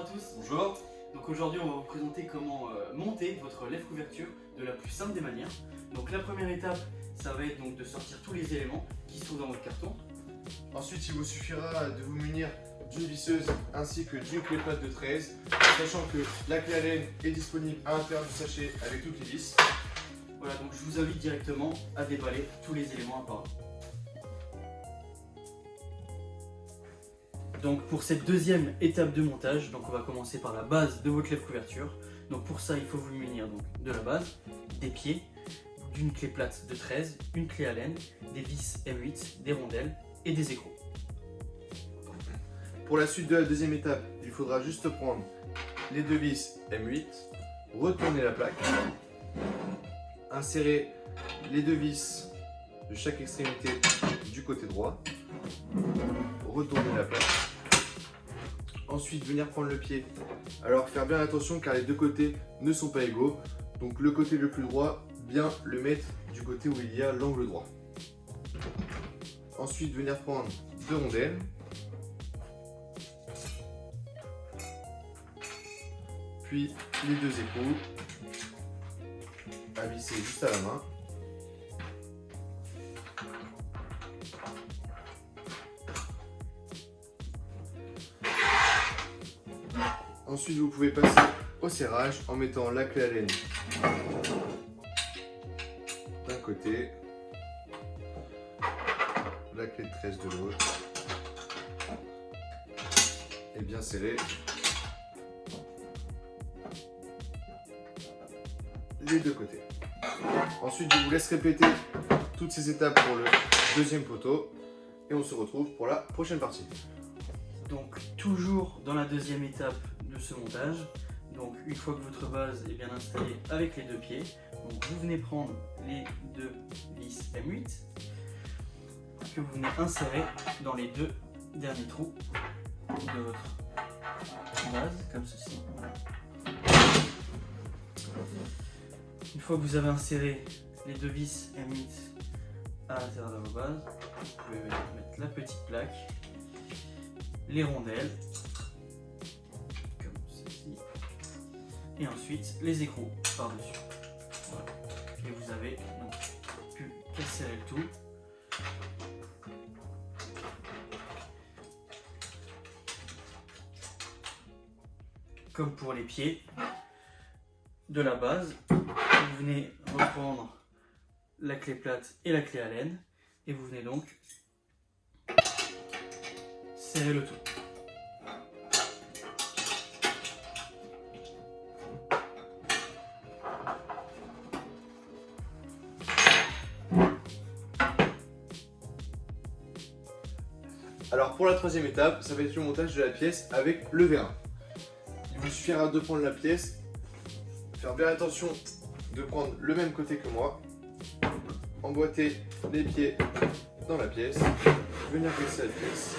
tous. Bonjour. Donc aujourd'hui on va vous présenter comment monter votre lève-couverture de la plus simple des manières. Donc la première étape, ça va être donc de sortir tous les éléments qui sont dans votre carton. Ensuite, il vous suffira de vous munir d'une visseuse ainsi que d'une clé plate de 13, sachant que la clé Allen est disponible à l'intérieur du sachet avec toutes les vis. Voilà, donc je vous invite directement à déballer tous les éléments à part. Donc pour cette deuxième étape de montage, donc on va commencer par la base de votre lève-couverture. Donc pour ça, il faut vous munir donc de la base, des pieds, d'une clé plate de 13, une clé Allen, des vis M8, des rondelles et des écrous. Pour la suite de la deuxième étape, il faudra juste prendre les deux vis M8, retourner la plaque, insérer les deux vis de chaque extrémité du côté droit, retourner la plaque. Ensuite, venir prendre le pied. Alors, faire bien attention car les deux côtés ne sont pas égaux. Donc, le côté le plus droit, bien le mettre du côté où il y a l'angle droit. Ensuite, venir prendre deux rondelles. Puis, les deux écrous à visser juste à la main. Ensuite, vous pouvez passer au serrage en mettant la clé Allen d'un côté, la clé de 13 de l'autre, et bien serrer les deux côtés. Ensuite, je vous laisse répéter toutes ces étapes pour le deuxième poteau et on se retrouve pour la prochaine partie. Donc toujours dans la deuxième étape de ce montage, donc une fois que votre base est bien installée avec les deux pieds, donc vous venez prendre les deux vis M8 que vous venez insérer dans les deux derniers trous de votre base, comme ceci. Voilà. Une fois que vous avez inséré les deux vis M8 à l'intérieur de vos bases, vous pouvez mettre la petite plaque, les rondelles, comme ceci, et ensuite les écrous par-dessus. Voilà. Et vous avez donc pu casser le tout. Comme pour les pieds de la base, vous venez reprendre la clé plate et la clé Allen, et vous venez donc serrer le tout. Alors pour la troisième étape, ça va être le montage de la pièce avec le vérin. Il vous suffira de prendre la pièce, faire bien attention de prendre le même côté que moi, emboîter les pieds dans la pièce, venir glisser la pièce.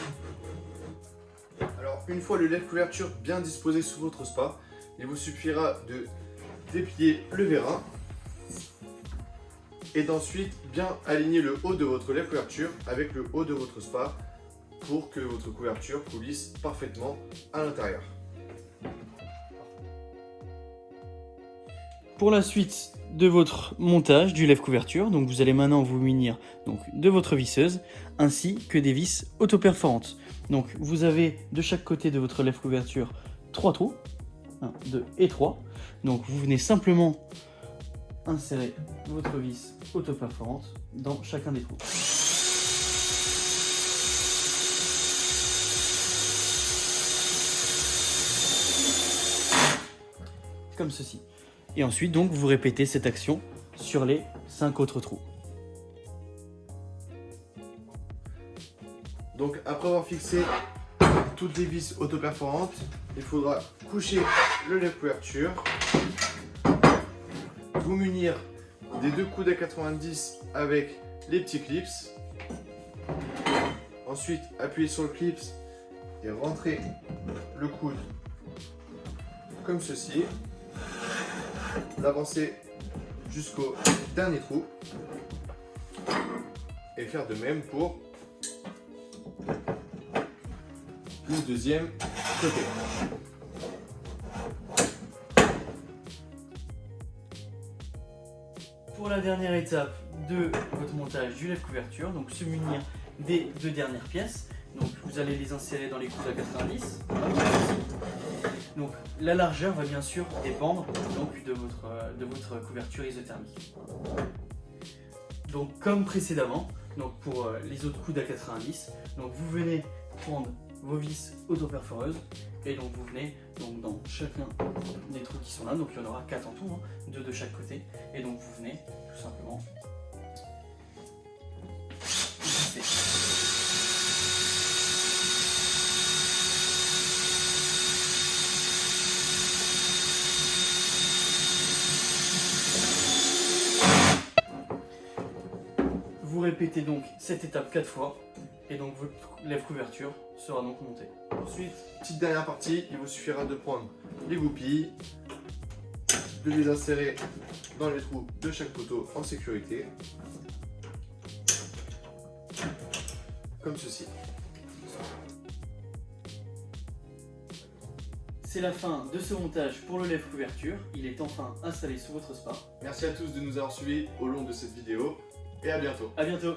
Alors une fois le lève-couverture bien disposé sous votre spa, il vous suffira de déplier le vérin et d'ensuite bien aligner le haut de votre lève-couverture avec le haut de votre spa pour que votre couverture coulisse parfaitement à l'intérieur. Pour la suite de votre montage du lève-couverture, donc vous allez maintenant vous munir donc de votre visseuse ainsi que des vis autoperforantes. Donc vous avez de chaque côté de votre lève-couverture 3 trous, 1, 2 et 3. Donc vous venez simplement insérer votre vis autoperforante dans chacun des trous. Comme ceci. Et ensuite, donc, vous répétez cette action sur les 5 autres trous. Donc après avoir fixé toutes les vis autoperforantes, il faudra coucher le lève-couverture, vous munir des deux coudes à 90 avec les petits clips, ensuite appuyer sur le clip et rentrer le coude comme ceci, l'avancer jusqu'au dernier trou et faire de même pour le deuxième côté. la dernière étape de votre montage du lève-couverture, donc se munir des 2 dernières pièces. Donc vous allez les insérer dans les coudes à 90. Donc la largeur va bien sûr dépendre donc, de votre couverture isothermique. Donc comme précédemment, donc pour les autres coudes à 90, donc vous venez prendre vos vis autoperforeuses et donc vous venez donc, dans chacun des trous qui sont là, donc il y en aura 4 en tout, hein, 2 de chaque côté, et donc vous venez tout simplement visser. Vous répétez donc cette étape 4 fois et donc votre lève-couverture sera donc montée. Ensuite, petite dernière partie, il vous suffira de prendre les goupilles, de les insérer dans les trous de chaque poteau en sécurité, comme ceci. C'est la fin de ce montage pour le lève-couverture. Il est enfin installé sous votre spa. Merci à tous de nous avoir suivis au long de cette vidéo et à bientôt. A bientôt.